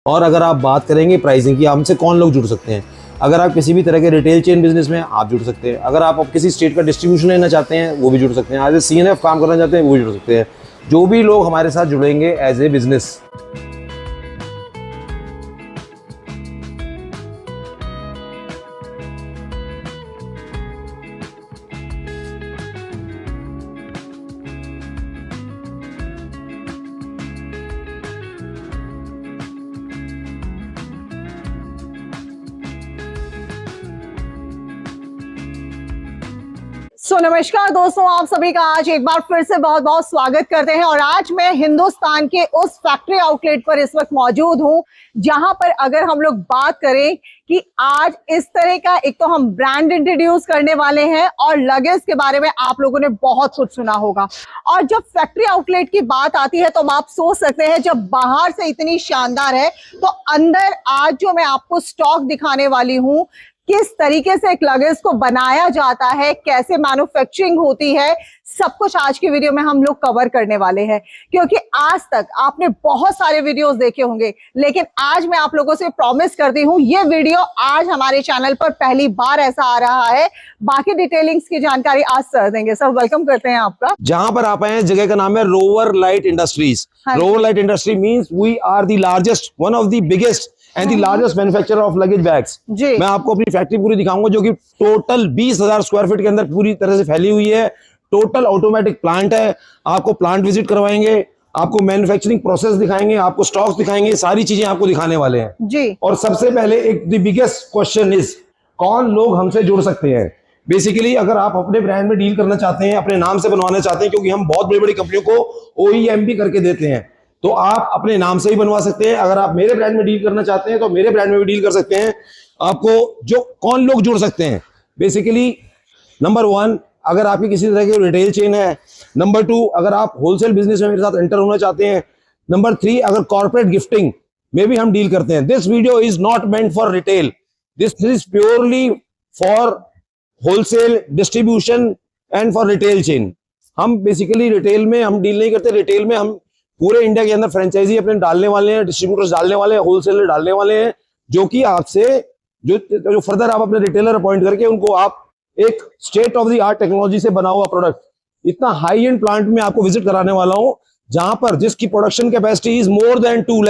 और अगर आप बात करेंगे प्राइसिंग की, हमसे कौन लोग जुड़ सकते हैं? अगर आप किसी भी तरह के रिटेल चेन बिजनेस में आप जुड़ सकते हैं। अगर आप किसी स्टेट का डिस्ट्रीब्यूशन लेना चाहते हैं वो भी जुड़ सकते हैं। एज ए CNF काम करना चाहते हैं वो भी जुड़ सकते हैं। जो भी लोग हमारे साथ जुड़ेंगे एज ए बिजनेस, नमस्कार दोस्तों, आप सभी का आज एक बार फिर से बहुत बहुत स्वागत करते हैं। और आज मैं हिंदुस्तान के उस फैक्ट्री आउटलेट पर इस वक्त मौजूद हूं जहां पर अगर हम लोग बात करें कि आज इस तरह का एक तो हम ब्रांड इंट्रोड्यूस करने वाले हैं और लगेज के बारे में आप लोगों ने बहुत कुछ सुना होगा। और जब फैक्ट्री आउटलेट की बात आती है तो आप सोच सकते हैं जब बाहर से इतनी शानदार है तो अंदर आज जो मैं आपको स्टॉक दिखाने वाली हूं, किस तरीके से एक लगेज को बनाया जाता है, कैसे मैन्युफैक्चरिंग होती है, सब कुछ आज की वीडियो में हम लोग कवर करने वाले हैं। क्योंकि आज तक आपने बहुत सारे वीडियोस देखे होंगे, लेकिन आज मैं आप लोगों से प्रॉमिस करती हूँ ये वीडियो आज हमारे चैनल पर पहली बार ऐसा आ रहा है। बाकी डिटेलिंग्स की जानकारी आज सर देंगे। सर वेलकम करते हैं आपका। जहां पर आप आए हैं जगह का नाम है Rover Light Industries. Rover Light industry means we are the largest, one of the biggest and the largest manufacturer of luggage bags. मैं आपको अपनी फैक्ट्री पूरी दिखाऊंगा जो कि टोटल 20,000 स्क्वायर फीट के अंदर पूरी तरह से फैली हुई है। टोटल ऑटोमेटिक प्लांट है। आपको प्लांट विजिट करवाएंगे, आपको मैन्युफैक्चरिंग प्रोसेस दिखाएंगे, आपको स्टॉक्स दिखाएंगे, सारी चीजें आपको दिखाने वाले हैं जी। और सबसे पहले एक द बिगेस्ट क्वेश्चन इज कौन लोग हमसे जुड़ सकते हैं। बेसिकली अगर आप अपने ब्रांड में डील करना चाहते हैं, अपने नाम से बनवाना चाहते हैं, क्योंकि हम बहुत बड़ी बड़ी कंपनियों को OEM भी करके देते हैं, तो आप अपने नाम से ही बनवा सकते हैं। अगर आप मेरे ब्रांड में डील करना चाहते हैं तो मेरे ब्रांड में भी डील कर सकते हैं। आपको जो कौन लोग जुड़ सकते हैं, बेसिकली नंबर 1 अगर आपकी किसी तरह की रिटेल चेन है। नंबर 2 अगर आप होलसेल बिजनेस में मेरे साथ एंटर होना चाहते हैं। नंबर 3 अगर कॉर्पोरेट गिफ्टिंग में भी हम डील करते हैं। This video is not meant for retail, this is purely for wholesale distribution and for retail chain. हम बेसिकली रिटेल में हम डील नहीं करते। रिटेल में हम पूरे इंडिया के अंदर फ्रेंचाइजी अपने डालने वाले हैं, डिस्ट्रीब्यूटर्स डालने वाले हैं, होलसेलर डालने वाले हैं, जो कि आपसे जो फर्दर आप अपने रिटेलर अपॉइंट करके उनको आप एक state of the art technology से बना हुआ प्रोडक्ट, इतना हाई एंड प्लांट में आपको विजिट कराने वाला हूं जहां पर जिसकी production capacity is more than 2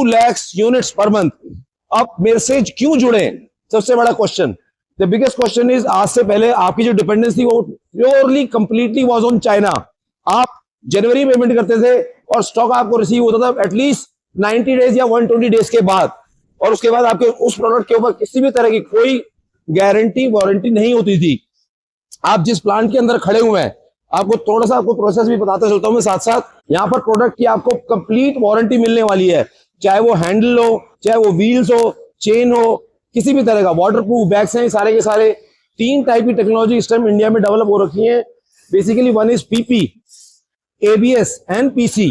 lakh units per month. अब मेरे से क्यों जुड़े, सबसे बड़ा question, the biggest question is आज से पहले आपकी जो डिपेंडेंस थी वो purely completely was on China. आप जनवरी पेमेंट करते थे और स्टॉक आपको रिसीव होता था एटलीस्ट 90 डेज या 120 डेज के बाद, और उसके बाद आपके उस प्रोडक्ट के ऊपर किसी भी तरह की कोई गारंटी वारंटी नहीं होती थी। आप जिस प्लांट के अंदर खड़े हुए हैं, आपको थोड़ा सा आपको प्रोसेस भी बताता चलता हूं मैं साथ साथ। यहाँ पर प्रोडक्ट की आपको कंप्लीट वारंटी मिलने वाली है, चाहे वो हैंडल हो, चाहे वो व्हील्स हो, चेन हो, किसी भी तरह का। वाटरप्रूफ बैग्स हैं सारे के सारे। 3 टाइप की टेक्नोलॉजी इस टाइम इंडिया में डेवलप हो रखी है। Basically 1 is PP, ABS and PC।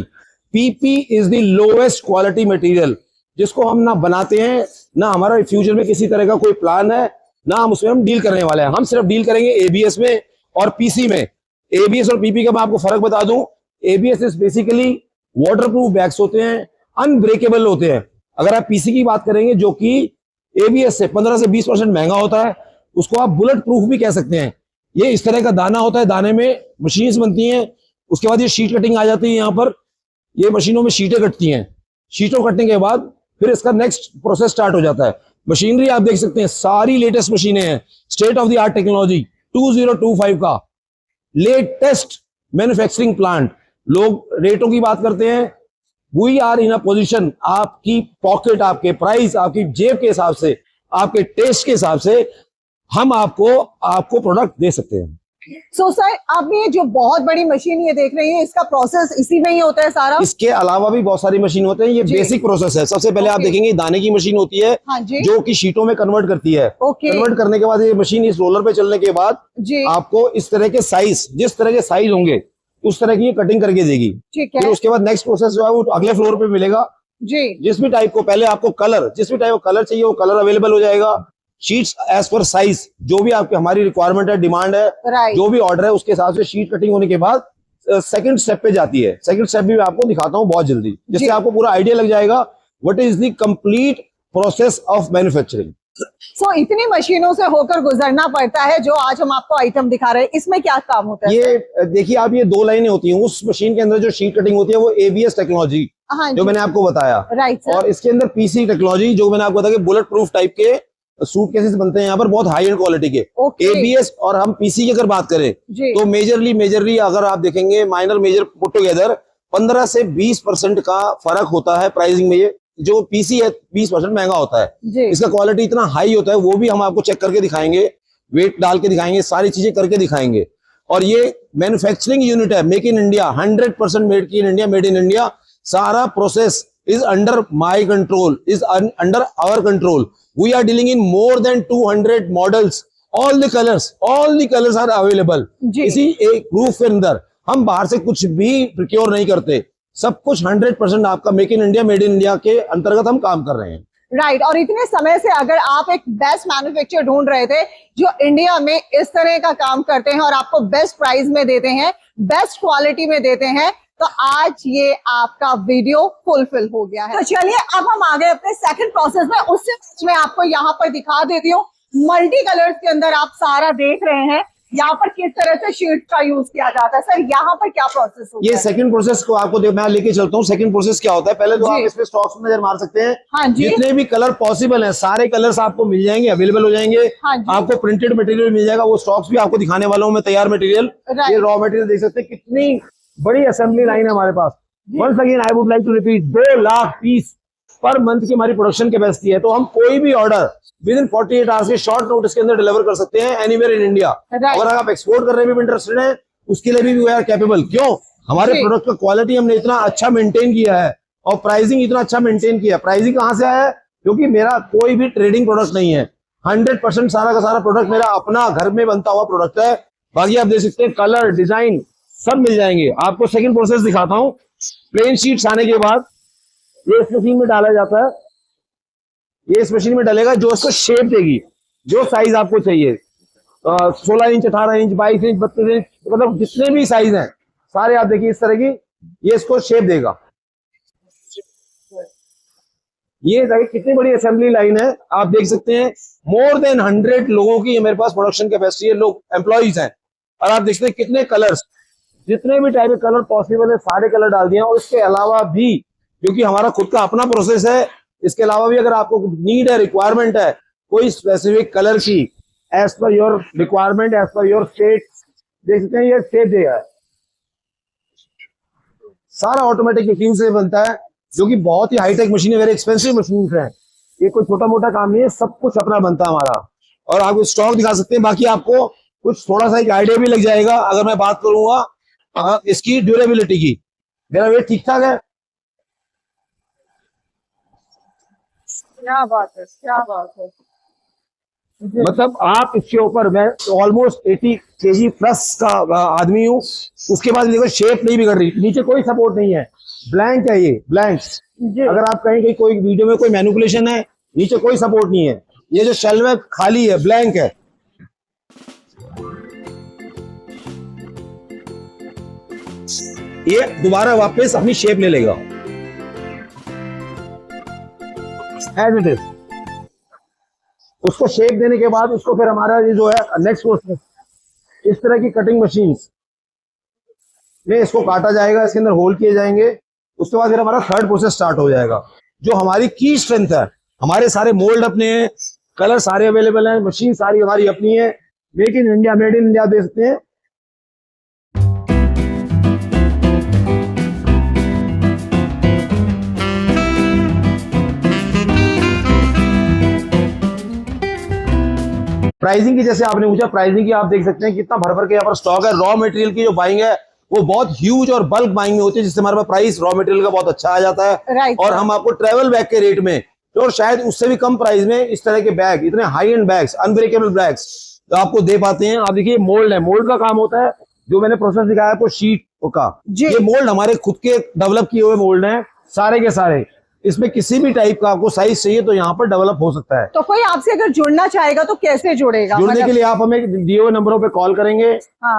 PP is the lowest quality material, जिसको हम ना बनाते हैं, ना हमारा फ्यूचर में किसी तरह का कोई प्लान है, ना हम उसमें हम डील करने वाले हैं। हम सिर्फ डील करेंगे ABS में और PC में। ABS और PP का मैं आपको फर्क बता दूं। ABS is basically waterproof bags होते हैं, अनब्रेकेबल होते हैं। अगर आप PC की बात करेंगे जो कि ABS से 15 से 20% महंगा होता है, उसको आप बुलेट प्रूफ भी कह सकते हैं। ये इस तरह का दाना होता है, दाने में मशीन्स बनती हैं, उसके बाद ये शीट कटिंग आ जाती है। यहाँ पर ये मशीनों में शीटें कटती हैं, शीटों कटने के बाद फिर इसका नेक्स्ट प्रोसेस स्टार्ट हो जाता है। मशीनरी आप देख सकते हैं, सारी लेटेस्ट मशीनें हैं, state of the art technology, 2025 का लेटेस्ट मैन्युफैक्चरिंग प्लांट। लोग रेटों की बात करते हैं, we are in a position, आपकी पॉकेट, आपके प्राइस, आपकी जेब के हिसाब से, आपके टेस्ट के हिसाब से हम आपको प्रोडक्ट दे सकते हैं। सो सर, आप ये जो बहुत बड़ी मशीन ये देख रही है, इसका प्रोसेस इसी में ही होता है सारा? इसके अलावा भी बहुत सारी मशीन होते हैं, ये बेसिक प्रोसेस है। सबसे पहले आप देखेंगे दाने की मशीन होती है, जो कि शीटों में कन्वर्ट करती है। कन्वर्ट करने के बाद ये मशीन इस रोलर पे चलने के बाद आपको इस तरह के साइज, जिस तरह के साइज होंगे उस तरह की ये कटिंग करके देगी। फिर उसके बाद नेक्स्ट प्रोसेस जो है वो अगले फ्लोर पे मिलेगा जी। जिस भी टाइप को पहले आपको कलर, जिस भी टाइप का कलर चाहिए वो कलर अवेलेबल हो जाएगा। शीट्स एज पर साइज, जो भी आपकी हमारी रिक्वायरमेंट है, डिमांड है, जो भी ऑर्डर है उसके हिसाब से शीट कटिंग होने के बाद सेकंड स्टेप पे जाती है। सेकंड स्टेप भी मैं आपको दिखाता हूँ बहुत जल्दी, जिससे आपको पूरा आइडिया लग जाएगा what is the complete process of manufacturing. So इतनी मशीनों से होकर गुजरना पड़ता है। जो आज हम आपको आइटम दिखा रहे हैं, इसमें क्या काम होता है? ये देखिए आप, ये दो लाइनें होती हैं। उस मशीन के अंदर जो शीट कटिंग होती है वो ABS टेक्नोलॉजी हाँ जो मैंने आपको बताया, राइट सर। और इसके अंदर PC टेक्नोलॉजी जो मैंने आपको बताया कि बुलेट प्रूफ टाइप के सूटकेसेस बनते हैं यहाँ पर, बहुत हाई एंड क्वालिटी के। Okay. ABS और हम PC की अगर बात करें जी। तो मेजरली अगर आप देखेंगे माइनर मेजर पुट टुगेदर 15 से 20% का फर्क होता है प्राइसिंग में। ये जो PC है 20% महंगा होता है जी। इसका क्वालिटी इतना हाई होता है, वो भी हम आपको चेक करके दिखाएंगे, वेट डाल के दिखाएंगे, सारी चीजें करके दिखाएंगे। और ये मैन्युफैक्चरिंग यूनिट है, make in India, 100% made in India, made in India. सारा process is under my control, is under our control. We are dealing in more than 200 models. All the colors are available. इसी एक proof के अंदर हम बाहर से कुछ भी प्रोक्योर नहीं करते, सब कुछ 100% आपका make in India, made in India के अंतर्गत हम काम कर रहे हैं। राइट। और इतने समय से अगर आप एक बेस्ट मैन्युफैक्चरर ढूंढ रहे थे जो इंडिया में इस तरह का काम करते हैं और आपको बेस्ट प्राइस में देते हैं, बेस्ट क्वालिटी में देते हैं, तो आज ये आपका वीडियो फुलफिल हो गया है। तो चलिए अब हम आ गए अपने सेकंड प्रोसेस में। उससे मैं आपको यहाँ पर दिखा देती हूँ। मल्टी कलर्स के अंदर आप सारा देख रहे हैं यहाँ पर किस तरह से शीट का यूज किया जाता है। सर यहाँ पर क्या प्रोसेस होता है? ये सेकंड प्रोसेस को आपको मैं लेके चलता हूँ। सेकंड प्रोसेस क्या होता है, पहले तो आप इसमें स्टॉक्स में नजर मार सकते हैं। हाँ जी। जितने भी कलर पॉसिबल हैं सारे कलर्स आपको मिल जाएंगे, अवेलेबल हो जाएंगे। हाँ जी। आपको प्रिंटेड मटेरियल मिल जाएगा, वो स्टॉक्स भी आपको दिखाने वाला हूँ मैं, तैयार मटेरियल। ये रॉ मटेरियल देख सकते हैं, कितनी बड़ी असेंबली लाइन है हमारे पास। Once again I would like to repeat, 2 lakh piece पर मंथ की हमारी प्रोडक्शन कैपेसिटी है। तो हम कोई भी ऑर्डर विद इन 48 आवर्स के शॉर्ट नोटिस के अंदर डिलीवर कर सकते हैं एनीवेयर इन इंडिया। अगर आप एक्सपोर्ट करने में भी इंटरेस्टेड हैं उसके लिए भी वी आर कैपेबल। क्यों? हमारे प्रोडक्ट का क्वालिटी हमने इतना अच्छा मेंटेन किया है और प्राइसिंग इतना अच्छा मेंटेन किया। प्राइसिंग कहाँ से आया है? क्योंकि मेरा कोई भी ट्रेडिंग प्रोडक्ट नहीं है, 100% सारा का सारा प्रोडक्ट मेरा अपना घर में बनता हुआ प्रोडक्ट है। बाकी आप देख सकते हैं कलर डिजाइन सब मिल जाएंगे। आपको सेकंड प्रोसेस दिखाता हूँ। प्लेन शीट्स आने के बाद ये इस मशीन में डाला जाता है, ये इस मशीन में डलेगा जो इसको शेप देगी, जो साइज आपको चाहिए, 16 इंच, 18 इंच, 22 इंच, 32 इंच, मतलब जितने भी साइज हैं सारे आप देखिए इस तरह की, ये इसको शेप देगा। ये देखिए कितनी बड़ी असेंबली लाइन है, आप देख सकते हैं। मोर देन 100 लोगों की मेरे पास प्रोडक्शन कैपेसिटी है, लोग एम्प्लॉइज हैं। और आप देख सकते हैं कितने कलर्स, जितने भी टाइप के कलर पॉसिबल है सारे कलर डाल दिए। और इसके अलावा भी क्योंकि हमारा खुद का अपना प्रोसेस है, इसके अलावा भी अगर आपको नीड है, रिक्वायरमेंट है कोई स्पेसिफिक कलर की, as per your requirement, as per your state, देख सकते हैं ये शेप देगा। सारा ऑटोमेटिक मशीन से बनता है, जो कि बहुत ही हाईटेक मशीन है, वेरी एक्सपेंसिव मशीन है। ये कोई छोटा मोटा काम नहीं है, सब कुछ अपना बनता है हमारा। और आपको स्टॉक दिखा सकते हैं। बाकी आपको कुछ थोड़ा सा एक आइडिया भी लग जाएगा अगर मैं बात करूंगा इसकी ड्यूरेबिलिटी की। मेरा वेट ठीक ठाक है। क्या बात है, क्या बात है। मतलब आप इसके ऊपर, मैं ऑलमोस्ट 80 kg प्लस का आदमी हूँ, उसके बाद देखो शेप नहीं बिगड़ रही, नीचे कोई सपोर्ट नहीं है, ब्लैंक है ये, ब्लैंक। अगर आप कहें कि कोई वीडियो में कोई मैनिपुलेशन है, नीचे कोई सपोर्ट नहीं है, ये जो शेल्फ है खाली है, ब्लैंक है। ये दोबारा वापस अपनी शेप ले लेगा एज इट इज। उसको शेप देने के बाद उसको फिर हमारा ये जो है नेक्स्ट प्रोसेस, इस तरह की कटिंग मशीन में इसको काटा जाएगा, इसके अंदर होल किए जाएंगे। उसके बाद फिर हमारा थर्ड प्रोसेस स्टार्ट हो जाएगा, जो हमारी की स्ट्रेंथ है। हमारे सारे मोल्ड अपने हैं, कलर सारे अवेलेबल हैं, मशीन सारी हमारी अपनी है, make in India, made in India दे सकते हैं। प्राइसिंग की जैसे आपने पूछा, प्राइसिंग की आप देख सकते हैं कितना भर भर के यहाँ पर स्टॉक है। रॉ मटेरियल की जो बाइंग है वो बहुत ह्यूज और बल्क बाइंग में होती है, जिससे हमारे पास प्राइस रॉ मटेरियल का बहुत अच्छा आ जाता है। और हम आपको ट्रेवल बैग के रेट में और शायद उससे भी कम प्राइस में इस तरह के बैग, इतने high and bags, unbreakable bags तो आपको दे पाते हैं। आप देखिए मोल्ड है, मोल्ड का काम होता है, जो मैंने प्रोसेस दिखाया आपको शीट का, ये मोल्ड हमारे खुद के डेवलप किए हुए मोल्ड हैं सारे के सारे। इसमें किसी भी टाइप का आपको साइज चाहिए तो यहाँ पर डेवलप हो सकता है। तो कोई आपसे अगर जुड़ना चाहेगा तो कैसे जुड़ेगा? जुड़ने के लिए आप हमें दिए हुए नंबरों पे कॉल करेंगे।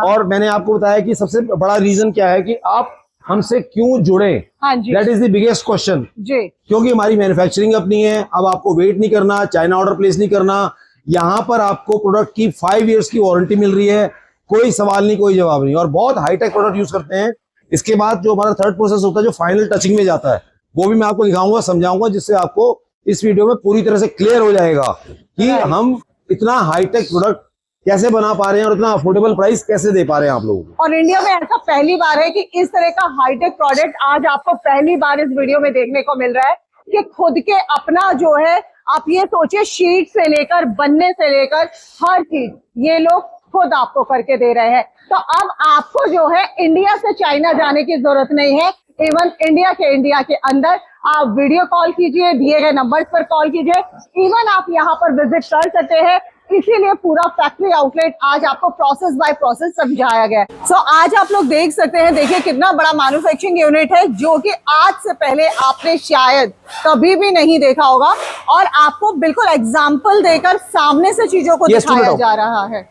और मैंने आपको बताया कि सबसे बड़ा रीजन क्या है कि आप हमसे क्यों जुड़े? हाँ जी that is the biggest question. जी। क्योंकि हमारी मैन्युफैक्चरिंग अपनी है, अब आपको वेट नहीं करना, चाइना ऑर्डर प्लेस नहीं करना। यहाँ पर आपको प्रोडक्ट की 5 इयर्स की वारंटी मिल रही है, कोई सवाल नहीं, कोई जवाब नहीं, और बहुत हाईटेक प्रोडक्ट यूज करते हैं। इसके बाद जो हमारा थर्ड प्रोसेस होता है, जो फाइनल टचिंग में जाता है, वो भी मैं आपको दिखाऊंगा, समझाऊंगा, जिससे आपको इस वीडियो में पूरी तरह से क्लियर हो जाएगा कि हम इतना हाईटेक प्रोडक्ट कैसे बना पा रहे हैं और इतना अफोर्डेबल प्राइस कैसे दे पा रहे हैं आप लोगों को। और इंडिया में ऐसा पहली बार है कि इस तरह का हाईटेक प्रोडक्ट आज आपको पहली बार इस वीडियो में देखने को मिल रहा है कि खुद के अपना जो है, आप ये सोचिए, शीट से लेकर बनने से लेकर हर चीज ये लोग खुद आपको करके दे रहे हैं। तो अब आपको जो है इंडिया से चाइना जाने की जरूरत नहीं है। इवन इंडिया के अंदर आप वीडियो कॉल कीजिए, दिए गए नंबर्स पर कॉल कीजिए, इवन आप यहाँ पर विजिट कर सकते हैं। इसीलिए पूरा फैक्ट्री आउटलेट आज आपको प्रोसेस बाय प्रोसेस समझाया गया है। सो आज आप लोग देख सकते हैं, देखिए कितना बड़ा मैन्युफैक्चरिंग यूनिट है, जो कि आज से पहले आपने शायद कभी भी नहीं देखा होगा, और आपको बिल्कुल एग्जाम्पल देकर सामने से चीजों को दिखाया जा रहा है।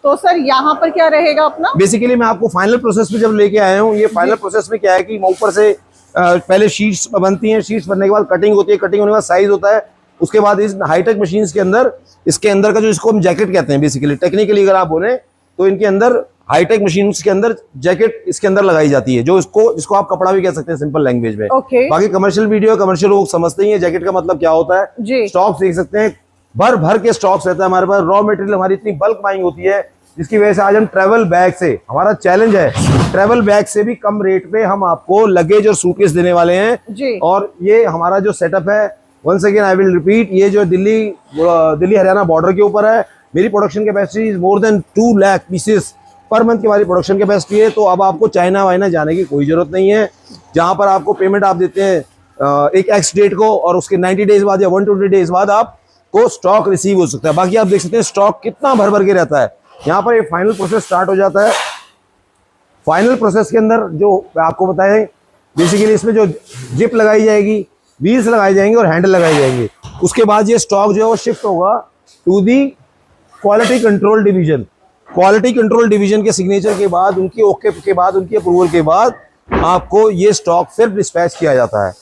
तो सर यहाँ पर क्या रहेगा अपना? बेसिकली मैं आपको फाइनल प्रोसेस में जब लेके आया हूँ, ये फाइनल प्रोसेस में क्या है कि ऊपर से पहले शीट्स बनती हैं, शीट्स बनने के बाद कटिंग होती है, कटिंग होने के बाद साइज होता है, उसके बाद इस हाईटेक मशीन्स के अंदर इसके अंदर का जो, इसको हम जैकेट कहते हैं, बेसिकली टेक्निकली अगर आप बोले तो इनके अंदर हाईटेक मशीन्स के अंदर जैकेट इसके अंदर लगाई जाती है, जो इसको आप कपड़ा भी कह सकते हैं सिंपल लैंग्वेज में। बाकी कमर्शियल वीडियो, कमर्शियल लोग समझते ही है जैकेट का मतलब क्या होता है। स्टॉक देख सकते हैं, भर भर के स्टॉक्स रहता है हमारे पास, रॉ मटेरियल हमारी इतनी बल्क बाइंग होती है, जिसकी वजह से आज हम ट्रेवल बैग से, हमारा चैलेंज है ट्रेवल बैग से भी कम रेट पे हम आपको लगेज और सूटकेस देने वाले हैं। और ये हमारा जो सेटअप है, once again I will repeat, ये जो दिल्ली हरियाणा बॉर्डर के ऊपर है। मेरी production capacity is more than 2 lakh pieces per month की हमारी प्रोडक्शन कैपेसिटी है। तो अब आपको चाइना वाइना जाने की कोई जरूरत नहीं है, जहां पर आपको पेमेंट आप देते हैं एक एक्स डेट को, और उसके 90 डेज बाद या 120 डेज बाद आपको स्टॉक रिसीव हो सकता है। बाकी आप देख सकते हैं स्टॉक कितना भर भर के रहता है। यहाँ पर ये फाइनल प्रोसेस स्टार्ट हो जाता है। फाइनल प्रोसेस के अंदर जो आपको बताएं, बेसिकली इसमें जो जिप लगाई जाएगी, व्हील्स लगाए जाएंगे और हैंडल लगाए जाएंगे। उसके बाद ये स्टॉक जो है वो शिफ्ट होगा to the quality control division. Quality control division के सिग्नेचर के बाद, उनकी ओके के बाद, उनकी अप्रूवल के बाद आपको ये स्टॉक फिर डिस्पैच किया जाता है।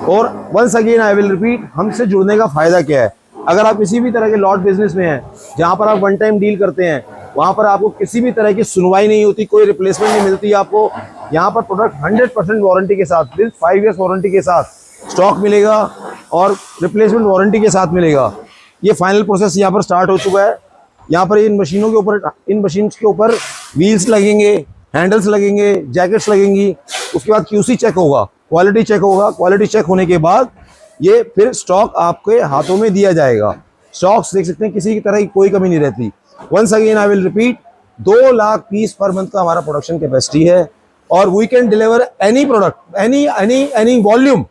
और once again I will repeat, हमसे जुड़ने का फायदा क्या है? अगर आप किसी भी तरह के लॉट बिजनेस में हैं, जहां पर आप वन टाइम डील करते हैं, वहां पर आपको किसी भी तरह की सुनवाई नहीं होती, कोई रिप्लेसमेंट नहीं मिलती आपको। यहाँ पर प्रोडक्ट 100% वारंटी के साथ, विद 5 इयर्स वारंटी के साथ स्टॉक मिलेगा और रिप्लेसमेंट वारंटी के साथ मिलेगा। ये फाइनल प्रोसेस यहाँ पर स्टार्ट हो चुका है। यहाँ पर इन मशीनों के ऊपर, इन मशीन्स के ऊपर व्हील्स लगेंगे, हैंडल्स लगेंगे, जैकेट्स लगेंगी। उसके बाद QC चेक होगा, क्वालिटी चेक होगा। क्वालिटी चेक होने के बाद ये फिर स्टॉक आपके हाथों में दिया जाएगा। स्टॉक्स देख सकते हैं, किसी की तरह की कोई कमी नहीं रहती। Once again I will repeat, 2 lakh piece पर मंथ का हमारा प्रोडक्शन कैपेसिटी है, और we can deliver any product, any volume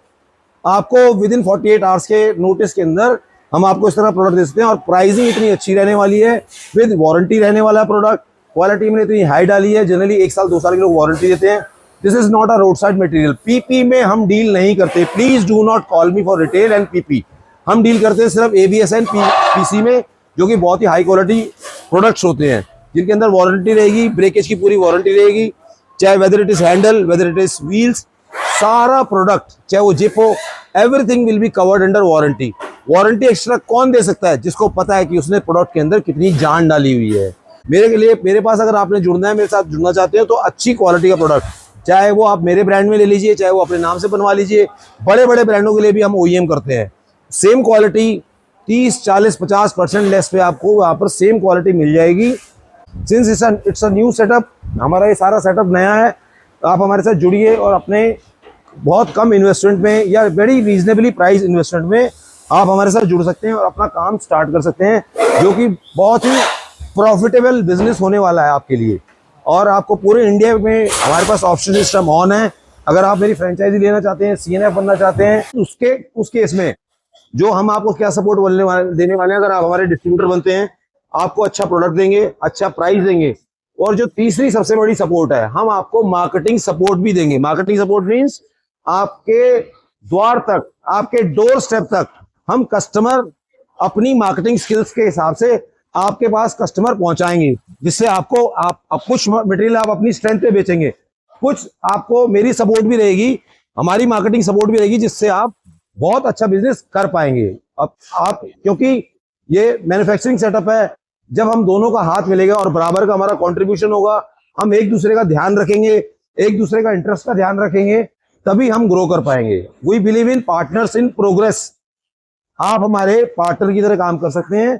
आपको विद इन 48 आवर्स के नोटिस के अंदर हम आपको इस तरह प्रोडक्ट दे सकते हैं। और प्राइसिंग इतनी अच्छी रहने वाली है, विद वारंटी रहने वाला प्रोडक्ट। क्वालिटी में इतनी हाई डाली है, जनरली 1 साल 2 साल के लोग वारंटी देते हैं। This is not a road side material. PP में हम डील नहीं करते। Please do not call me for retail and PP। हम डील करते हैं सिर्फ ABS एंड PC में, जो कि बहुत ही हाई क्वालिटी प्रोडक्ट्स होते हैं, जिनके अंदर वारंटी रहेगी, ब्रेकेज की पूरी वारंटी रहेगी, चाहे whether it is handle, whether it is wheels, सारा प्रोडक्ट, चाहे वो जिप हो, everything will be covered under warranty. Warranty extra कौन दे सकता है? जिसको पता है कि उसने प्रोडक्ट के अंदर कितनी जान डाली हुई है। मेरे पास अगर आपने जुड़ना है, मेरे साथ जुड़ना चाहते हो, तो अच्छी क्वालिटी का प्रोडक्ट, चाहे वो आप मेरे ब्रांड में ले लीजिए, चाहे वो अपने नाम से बनवा लीजिए। बड़े बड़े ब्रांडों के लिए भी हम OEM करते हैं। सेम क्वालिटी 30, 40, 50% लेस पे आपको वहाँ पर सेम क्वालिटी मिल जाएगी। Since it's a new setup, हमारा ये सारा सेटअप नया है, आप हमारे साथ जुड़िए और अपने बहुत कम इन्वेस्टमेंट में या वेरी रीजनेबली प्राइस इन्वेस्टमेंट में आप हमारे साथ जुड़ सकते हैं और अपना काम स्टार्ट कर सकते हैं, जो कि बहुत ही प्रॉफिटेबल बिजनेस होने वाला है आपके लिए। और आपको पूरे इंडिया में हमारे पास ऑप्शन सिस्टम ऑन है। अगर आप मेरी फ्रेंचाइजी लेना चाहते हैं, CNF बनना चाहते हैं, उस केस में जो हम आपको क्या सपोर्ट देने वाले हैं, अगर आप हमारे डिस्ट्रीब्यूटर बनते हैं, आपको अच्छा प्रोडक्ट देंगे, अच्छा प्राइस देंगे, और जो तीसरी सबसे बड़ी सपोर्ट है, हम आपको मार्केटिंग सपोर्ट भी देंगे। मार्केटिंग सपोर्ट मीन्स आपके द्वार तक, आपके डोर स्टेप तक हम कस्टमर अपनी मार्केटिंग स्किल्स के हिसाब से आपके पास कस्टमर पहुंचाएंगे, जिससे आपको आप कुछ मटेरियल आप अपनी स्ट्रेंथ पे बेचेंगे, कुछ आपको मेरी सपोर्ट भी रहेगी, हमारी मार्केटिंग सपोर्ट भी रहेगी, जिससे आप बहुत अच्छा बिजनेस कर पाएंगे। अब आप, क्योंकि ये मैन्युफैक्चरिंग सेटअप है, जब हम दोनों का हाथ मिलेगा और बराबर का हमारा कंट्रीब्यूशन होगा, हम एक दूसरे का ध्यान रखेंगे, एक दूसरे का इंटरेस्ट का ध्यान रखेंगे, तभी हम ग्रो कर पाएंगे। We believe in partners in progress. आप हमारे पार्टनर की तरह काम कर सकते हैं।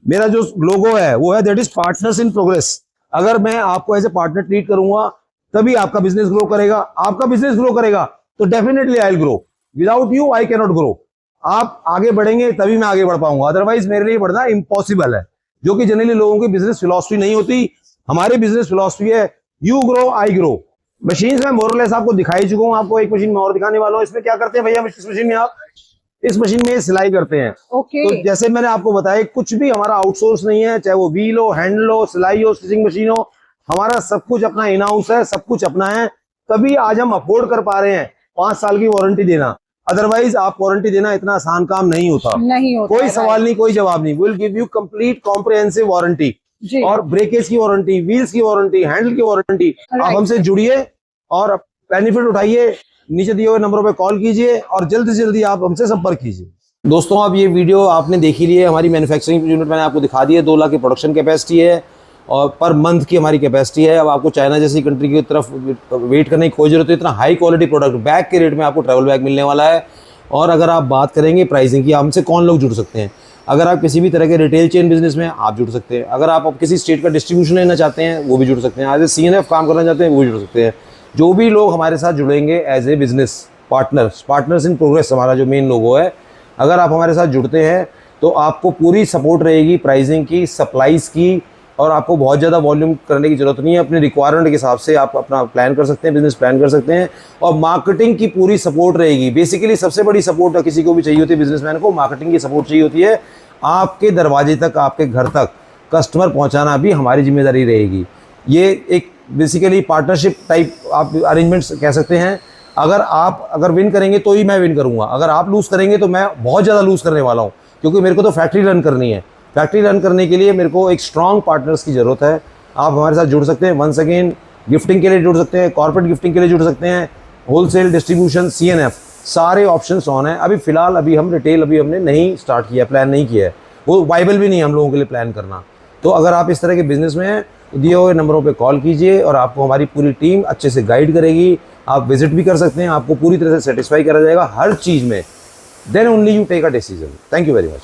मेरा जो लोगो है वो है that is partners in progress. अगर मैं आपको एज ए पार्टनर ट्रीट करूंगा तभी आपका बिजनेस ग्रो करेगा। आपका बिजनेस ग्रो करेगा तो definitely I will grow. Without you I can not grow. आप आगे बढ़ेंगे तभी मैं आगे बढ़ पाऊंगा, अदरवाइज मेरे लिए बढ़ना इम्पॉसिबल है, जो कि जनरली लोगों की बिजनेस फिलॉसफी नहीं होती। हमारी बिजनेस फिलॉसफी है you grow I grow. Machine में मोरलेस आपको दिखाई चुका हूँ, आपको एक मशीन में और दिखाने वाला हूँ। इसमें क्या करते हैं भैया, इस मशीन में आप इस मशीन में सिलाई करते हैं। तो जैसे मैंने आपको बताया, कुछ भी हमारा आउटसोर्स नहीं है, चाहे वो व्हील हो, हैंडल हो, सिलाई हो, स्टिचिंग मशीन हो, हमारा सब कुछ अपना इन हाउस है, सब कुछ अपना है। तभी आज हम अफोर्ड कर पा रहे हैं 5 साल की वारंटी देना। अदरवाइज आप वारंटी देना इतना आसान काम नहीं होता। कोई सवाल नहीं, कोई जवाब नहीं। Will give you complete comprehensive warranty, और ब्रेकेज की वारंटी, व्हील्स की वारंटी, हैंडल की वारंटी। आप हमसे जुड़िए और बेनिफिट उठाइए। नीचे दिए हुए नंबरों पे कॉल कीजिए और जल्दी से जल्दी आप हमसे संपर्क कीजिए। दोस्तों, अब ये वीडियो आपने देखी ली है। हमारी मैन्युफैक्चरिंग यूनिट मैंने आपको दिखा दी है। 2 लाख की प्रोडक्शन कैपेसिटी है और पर मंथ की हमारी कैपेसिटी है। अब आपको चाइना जैसी कंट्री की तरफ वेट करने की कोई जरूरत नहीं। इतना हाई क्वालिटी प्रोडक्ट बैग के रेट में आपको ट्रैवल बैग मिलने वाला है। और अगर आप बात करेंगे प्राइसिंग की, हमसे कौन लोग जुड़ सकते हैं? अगर आप किसी भी तरह के रिटेल चेन बिजनेस में आप जुड़ सकते हैं। अगर आप किसी स्टेट का डिस्ट्रीब्यूशन लेना चाहते हैं वो भी जुड़ सकते हैं। एज ए CNF काम करना चाहते हैं वो भी जुड़ सकते हैं। जो भी लोग हमारे साथ जुड़ेंगे as a business partners in progress हमारा जो मेन लोगो है, अगर आप हमारे साथ जुड़ते हैं तो आपको पूरी सपोर्ट रहेगी प्राइसिंग की, सप्लाईज की, और आपको बहुत ज़्यादा वॉल्यूम करने की जरूरत नहीं है। अपने रिक्वायरमेंट के हिसाब से आप अपना प्लान कर सकते हैं, बिजनेस प्लान कर सकते हैं, और मार्केटिंग की पूरी सपोर्ट रहेगी। बेसिकली सबसे बड़ी सपोर्ट किसी को भी चाहिए होती है, बिजनेसमैन को मार्केटिंग की सपोर्ट चाहिए होती है। आपके दरवाजे तक, आपके घर तक कस्टमर पहुंचाना भी हमारी जिम्मेदारी रहेगी। ये एक बेसिकली पार्टनरशिप टाइप आप अरेंजमेंट्स कह सकते हैं। अगर विन करेंगे तो ही मैं विन करूंगा, अगर आप लूज़ करेंगे तो मैं बहुत ज़्यादा लूज़ करने वाला हूँ, क्योंकि मेरे को तो फैक्ट्री रन करनी है। फैक्ट्री रन करने के लिए मेरे को एक स्ट्रॉन्ग पार्टनर्स की ज़रूरत है। आप हमारे साथ जुड़ सकते हैं। वंस अगेन, गिफ्टिंग के लिए जुड़ सकते हैं, कॉर्पोरेट गिफ्टिंग के लिए जुड़ सकते हैं, होलसेल डिस्ट्रीब्यूशन, CNF, सारे ऑप्शंस ऑन है। अभी फिलहाल हम रिटेल हमने नहीं स्टार्ट किया, प्लान नहीं किया है, वो वाइबल भी नहीं है हम लोगों के लिए प्लान करना। तो अगर आप इस तरह के बिजनेस में हैं तो दिए हुए नंबरों पे कॉल कीजिए और आपको हमारी पूरी टीम अच्छे से गाइड करेगी। आप विजिट भी कर सकते हैं, आपको पूरी तरह से सेटिस्फाई करा जाएगा हर चीज़ में। Then only you take a decision. Thank you very much.